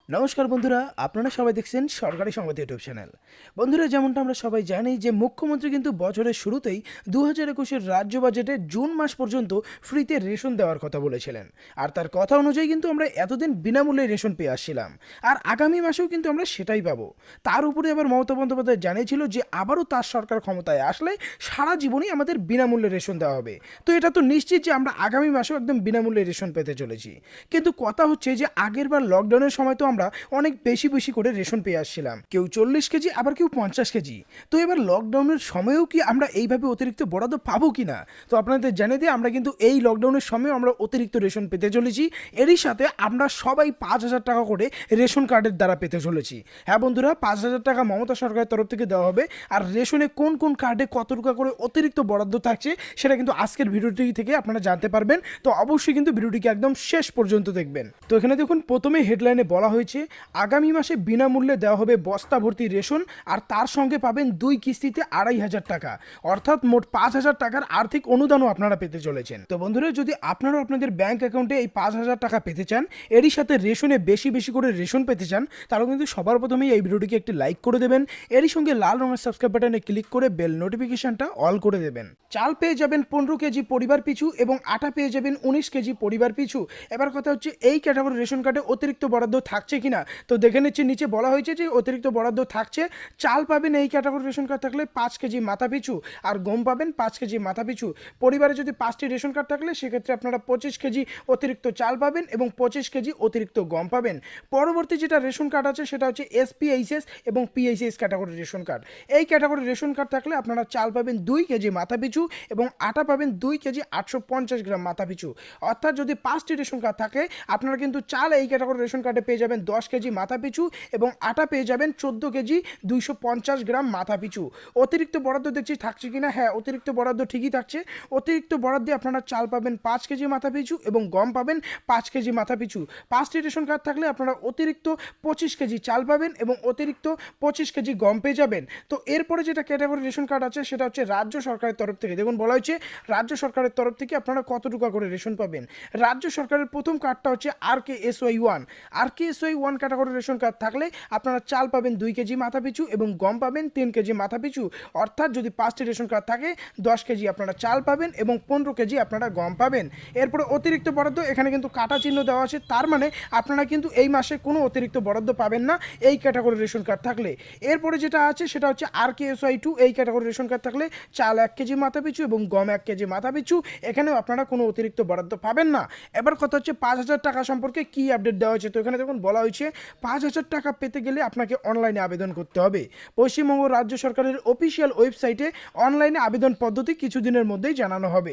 নমস্কার বন্ধুরা, আপনারা সবাই দেখছেন সরকারি সংবাদ ইউটিউব চ্যানেল। বন্ধুরা, যেমনটা আমরা সবাই জানি যে মুখ্যমন্ত্রী কিন্তু বছরের শুরুতেই 2021-এর রাজ্য বাজেটে জুন মাস পর্যন্ত ফ্রিতে রেশন দেওয়ার কথা বলেছিলেন। আর তার কথা অনুযায়ী কিন্তু আমরা এতদিন বিনামূল্যে রেশন পেয়ে আসছিলাম, আর আগামী মাসেও কিন্তু আমরা সেটাই পাবো। তার উপরে আবার মমতা বন্দ্যোপাধ্যায় জানিয়েছিল যে আবারও তার সরকার ক্ষমতায় আসলে সারা জীবনই আমাদের বিনামূল্যে রেশন দেওয়া হবে। তো এটা তো নিশ্চিত যে আমরা আগামী মাসেও একদম বিনামূল্যে রেশন পেতে চলেছি। কিন্তু কথা হচ্ছে যে আগের বার লকডাউনের সময় তো আমরা অনেক বেশি বেশি করে রেশন পেয়ে আসছিলাম, কেউ 40 কেজি, আবার কেউ 50 কেজি। তো এবার লকডাউনের সময়ও কি আমরা এইভাবে অতিরিক্ত বরাদ্দ পাবো কিনা? তো আপনাদের জানিয়ে দিই, আমরা কিন্তু এই লকডাউনের সময় আমরা অতিরিক্ত রেশন পেতে চলেছি। এরই সাথে আমরা সবাই 5,000 টাকা করে রেশন কার্ডের দ্বারা পেতে চলেছি। হ্যাঁ বন্ধুরা, 5,000 টাকা মমতা সরকারের তরফ থেকে দেওয়া হবে। আর রেশনে কোন কোন কার্ডে কত টাকা করে অতিরিক্ত বরাদ্দ থাকছে সেটা কিন্তু আজকের ভিডিওটি থেকে আপনারা জানতে পারবেন। তো অবশ্যই কিন্তু ভিডিওটিকে একদম শেষ পর্যন্ত দেখবেন। তো এখানে দেখুন, প্রথমে হেডলাইনে বলা হয়েছে আগামী মাসে বিনামূল্যে দেওয়া হবে বস্তা ভর্তি রেশন, আর তার সঙ্গে পাবেন 2 কিস্তিতে 2,500 টাকা, অর্থাৎ মোট 5,000 টাকার আর্থিক অনুদানও আপনারা পেতে চলেছেন। তো বন্ধুরা, যদি আপনারাও আপনাদের ব্যাংক অ্যাকাউন্টে এই 5,000 টাকা পেতে চান, এরই সাথে রেশনে বেশি বেশি করে রেশন পেতে চান, তাহলে কিন্তু সবার প্রথমেই এই ভিডিওটিকে একটি লাইক করে দেবেন। এরই সঙ্গে লাল রঙের সাবস্ক্রাইব বাটনে ক্লিক করে বেল নোটিফিকেশনটা অল করে দেবেন। চাল পেয়ে যাবেন 15 কেজি পরিবার পিছু এবং আটা পেয়ে যাবেন 19 কেজি পরিবার পিছু। এবার কথা হচ্ছে, এই ক্যাটাগরি রেশন কার্ডে অতিরিক্ত বরাদ্দ থাকছে কিনা? তো দেখে নিচ্ছি, নিচে বলা হয়েছে যে অতিরিক্ত বরাদ্দ থাকছে। চাল পাবেন এই ক্যাটাগরি রেশন কার্ড থাকলে 5 কেজি মাথা পিছু, আর গম পাবেন 5 কেজি মাথা পিছু। পরিবারে যদি 5টি রেশন কার্ড থাকলে সেক্ষেত্রে আপনারা 25 কেজি অতিরিক্ত চাল পাবেন এবং 25 কেজি অতিরিক্ত গম পাবেন। পরবর্তী যেটা রেশন কার্ড আছে সেটা হচ্ছে এসপিএইচএস এবং পিএইচএস ক্যাটাগরি রেশন কার্ড। এই ক্যাটাগরি রেশন কার্ড থাকলে আপনারা চাল পাবেন 2 কেজি মাথা পিছু এবং আটা পাবেন 2 কেজি 850 গ্রাম মাথা পিছু। অর্থাৎ যদি 5টি রেশন কার্ড থাকে, আপনারা কিন্তু চাল এই ক্যাটাগরি রেশন কার্ডে পেয়ে যাবেন 10 কেজি মাথা পিছু এবং আটা পেয়ে যাবেন 14 কেজি 250 গ্রাম মাথা পিছু। অতিরিক্ত বরাদ্দ দেখছি থাকছে কিনা? হ্যাঁ, অতিরিক্ত বরাদ্দ ঠিকই থাকছে। অতিরিক্ত বরাদ্দে আপনারা চাল পাবেন 5 কেজি মাথা পিছু এবং গম পাবেন 5 কেজি মাথা পিছু। 5টি রেশন কার্ড থাকলে আপনারা অতিরিক্ত 25 কেজি চাল পাবেন এবং অতিরিক্ত 25 কেজি গম পেয়ে যাবেন। তো এরপরে যেটা ক্যাটাগরি রেশন কার্ড আছে সেটা হচ্ছে রাজ্য সরকারের তরফ থেকে। দেখুন, বলা হয়েছে রাজ্য সরকারের তরফ থেকে আপনারা কত টাকা করে রেশন পাবেন। রাজ্য সরকারের প্রথম কার্ডটা হচ্ছে RKSY1। RKSY1 category ration card থাকলে আপনারা চাল পাবেন 2 কেজি মাথা পিছু এবং গম পাবেন 3 কেজি মাথা পিছু। অর্থাৎ যদি 5টি রেশন কার্ড থাকে, 10 কেজি আপনারা চাল পাবেন এবং 15 কেজি আপনারা গম পাবেন। এরপরে অতিরিক্ত বরাদ্দ, এখানে কিন্তু কাটা চিহ্ন দেওয়া আছে, তার মানে আপনারা কিন্তু এই মাসে কোনো অতিরিক্ত বরাদ্দ পাবেন না এই ক্যাটাগরি রেশন কার্ড থাকলে। এরপরে যেটা আছে সেটা হচ্ছে RKSY2। এই ক্যাটাগরি রেশন কার্ড থাকলে চাল 1 কেজি মাথা পিছু এবং গম 1 কেজি মাথা পিছু। এখানেও আপনারা কোনো অতিরিক্ত বরাদ্দ পাবেন না। এবার কথা হচ্ছে 5,000 টাকা সম্পর্কে কি আপডেট দেওয়া হয়েছে। তো এখানে দেখুন, বলা হয়েছে 5,000 টাকা পেতে গেলে আপনাকে অনলাইনে আবেদন করতে হবে। পশ্চিমবঙ্গ রাজ্য সরকারের অফিসিয়াল ওয়েবসাইটে অনলাইনে আবেদন পদ্ধতি কিছুদিনের মধ্যেই জানানো হবে।